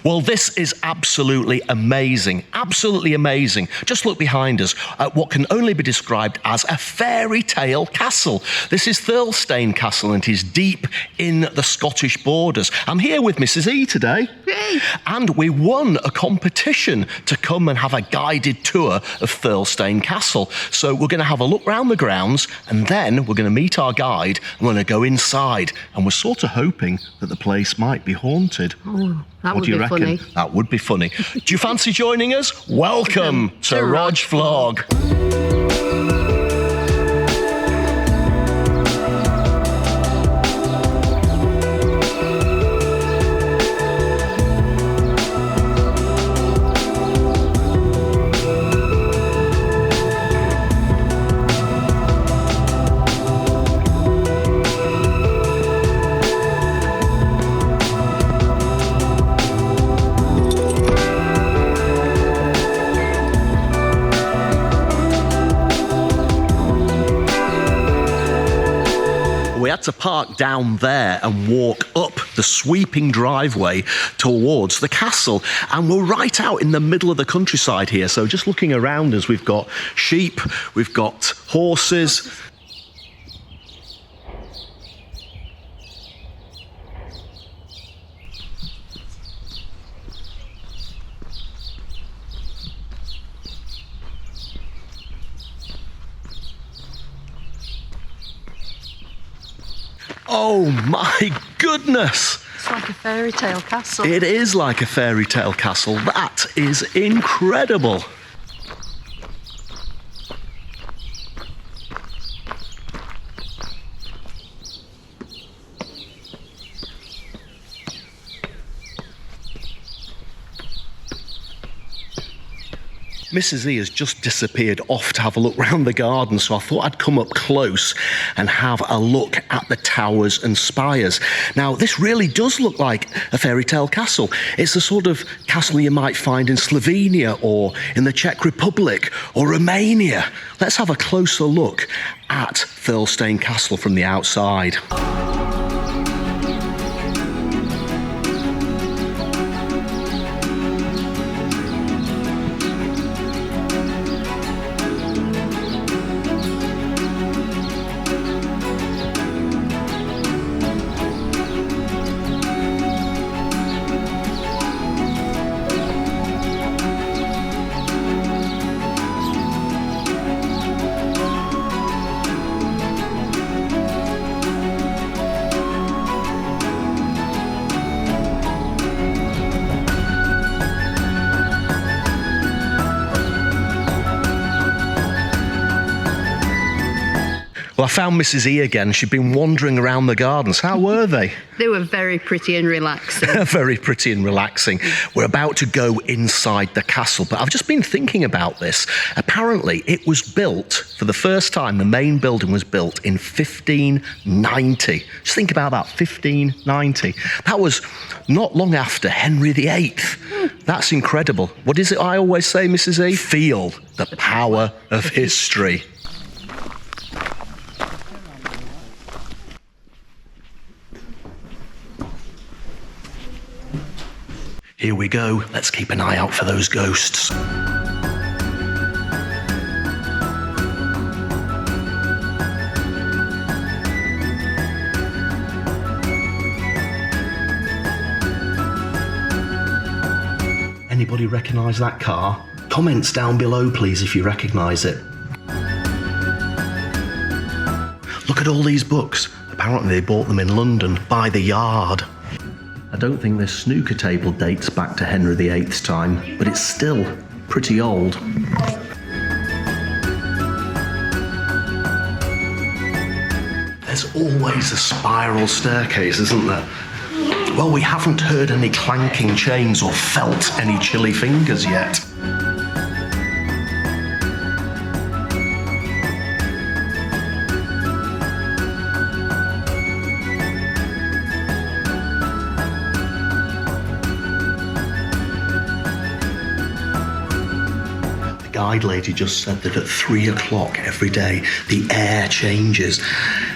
Well, this is absolutely amazing. Absolutely amazing. Just look behind us at what can only be described as a fairy tale castle. This is Thirlestane Castle and it is deep in the Scottish borders. I'm here with Mrs. E today. Yay. And we won a competition to come and have a guided tour of Thirlestane Castle. So we're going to have a look round the grounds and then we're going to meet our guide and we're going to go inside. And we're sort of hoping that the place might be haunted. Oh, that What would do you be reckon? funny. That would be funny. Do you fancy joining us? Welcome to Rog Vlog. We had to park down there and walk up the sweeping driveway towards the castle. And we're right out in the middle of the countryside here. So just looking around us, we've got sheep, we've got horses. Oh my goodness! It's like a fairy tale castle. It is like a fairy tale castle. That is incredible. Mrs. E has just disappeared off to have a look round the garden, so I thought I'd come up close and have a look at the towers and spires. Now, this really does look like a fairy tale castle. It's the sort of castle you might find in Slovenia or in the Czech Republic or Romania. Let's have a closer look at Thirlestane Castle from the outside. Well, I found Mrs. E again. She'd been wandering around the gardens. How were they? They were very pretty and relaxing. Very pretty and relaxing. We're about to go inside the castle, but I've just been thinking about this. Apparently, it was built, for the first time, the main building was built in 1590. Just think about that, 1590. That was not long after Henry VIII. That's incredible. What is it I always say, Mrs. E? Feel the power of history. Here we go. Let's keep an eye out for those ghosts. Anybody recognise that car? Comments down below, please, if you recognise it. Look at all these books. Apparently they bought them in London by the yard. I don't think this snooker table dates back to Henry VIII's time, but it's still pretty old. There's always a spiral staircase, isn't there? Well, we haven't heard any clanking chains or felt any chilly fingers yet. Guide lady just said that at 3 o'clock every day the air changes,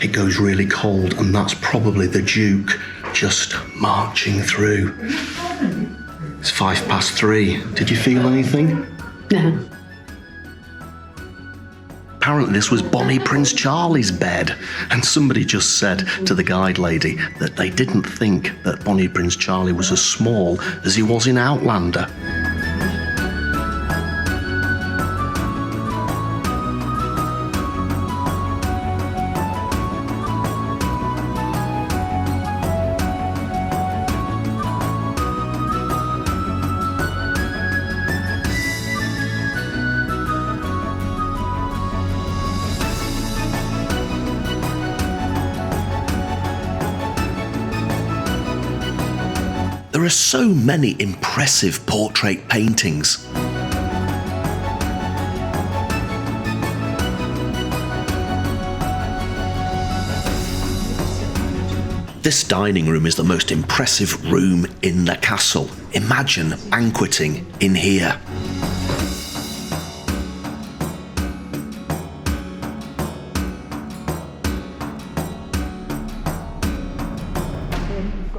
it goes really cold, and that's probably the Duke just marching through. 3:05. Did you feel anything? No. Apparently this was Bonnie Prince Charlie's bed, and somebody just said to the guide lady that they didn't think that Bonnie Prince Charlie was as small as he was in Outlander. There are so many impressive portrait paintings. This dining room is the most impressive room in the castle. Imagine banqueting in here.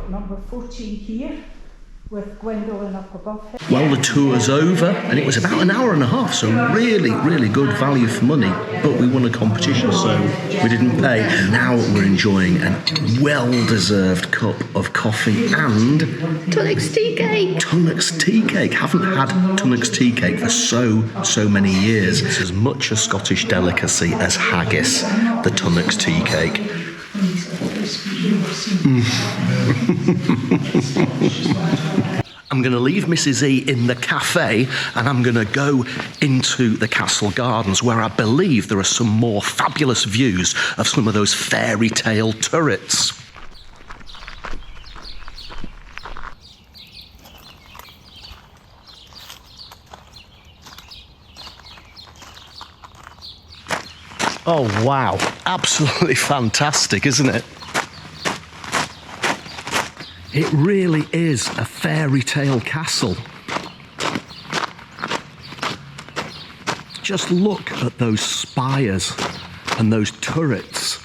Number 14 here, with Gwendolyn up above him. Well, the tour's over, and it was about an hour and a half, so really, really good value for money. But we won a competition, so we didn't pay. And now we're enjoying a well-deserved cup of coffee and Tunnock's Teacake. Tunnock's Teacake. Haven't had Tunnock's Teacake for so many years. It's as much a Scottish delicacy as haggis, the Tunnock's Teacake. I'm going to leave Mrs. E in the cafe, and I'm going to go into the castle gardens, where I believe there are some more fabulous views of some of those fairy tale turrets. Oh wow, absolutely fantastic, isn't it? It really is a fairy tale castle. Just look at those spires and those turrets.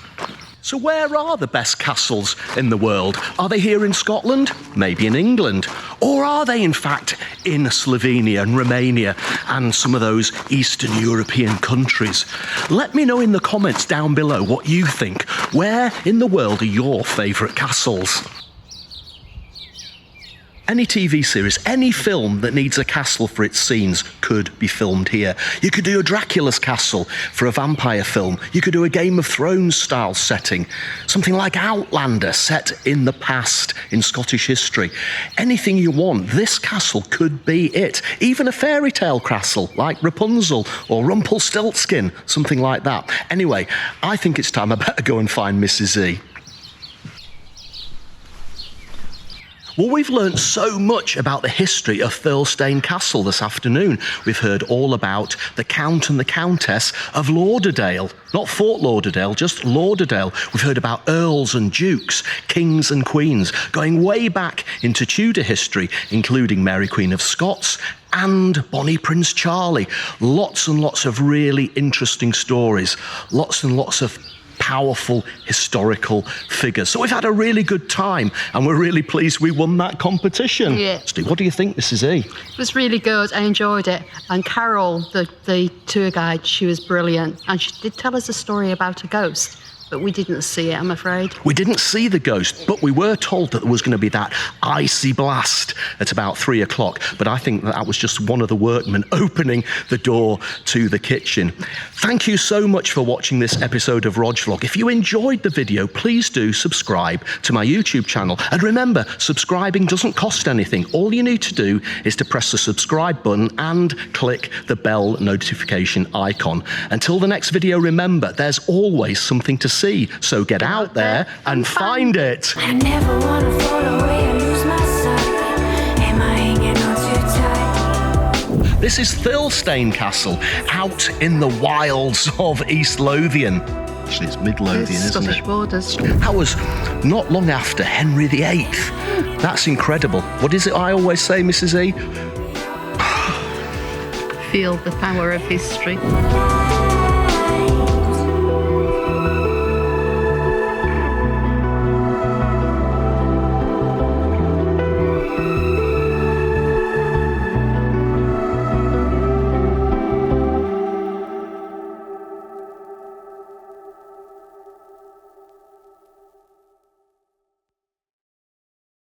So where are the best castles in the world? Are they here in Scotland? Maybe in England? Or are they in fact in Slovenia and Romania and some of those Eastern European countries? Let me know in the comments down below what you think. Where in the world are your favourite castles? Any TV series, any film that needs a castle for its scenes could be filmed here. You could do a Dracula's castle for a vampire film. You could do a Game of Thrones style setting. Something like Outlander set in the past in Scottish history. Anything you want, this castle could be it. Even a fairy tale castle like Rapunzel or Rumpelstiltskin, something like that. Anyway, I think it's time I better go and find Mrs. E. Well, we've learnt so much about the history of Thirlestane Castle this afternoon. We've heard all about the Count and the Countess of Lauderdale. Not Fort Lauderdale, just Lauderdale. We've heard about earls and dukes, kings and queens, going way back into Tudor history, including Mary Queen of Scots and Bonnie Prince Charlie. Lots and lots of really interesting stories. Lots and lots of powerful historical figures. So we've had a really good time, and we're really pleased we won that competition. Yeah. Steve, what do you think, Mrs. E? It was really good. I enjoyed it. And Carol, the tour guide, she was brilliant. And she did tell us a story about a ghost, but we didn't see it, I'm afraid. We didn't see the ghost, but we were told that there was going to be that icy blast at about 3 o'clock. But I think that was just one of the workmen opening the door to the kitchen. Thank you so much for watching this episode of Rog Vlog. If you enjoyed the video, please do subscribe to my YouTube channel. And remember, subscribing doesn't cost anything. All you need to do is to press the subscribe button and click the bell notification icon. Until the next video, remember, there's always something to see. So get out there and find it. I never want to fall away and lose my sight. Am I hanging on too tight? This is Thirlestane Castle, out in the wilds of East Lothian. Actually, it's Mid-Lothian, isn't Scottish it? borders. That was not long after Henry VIII. That's incredible. What is it I always say, Mrs. E? Feel the power of history.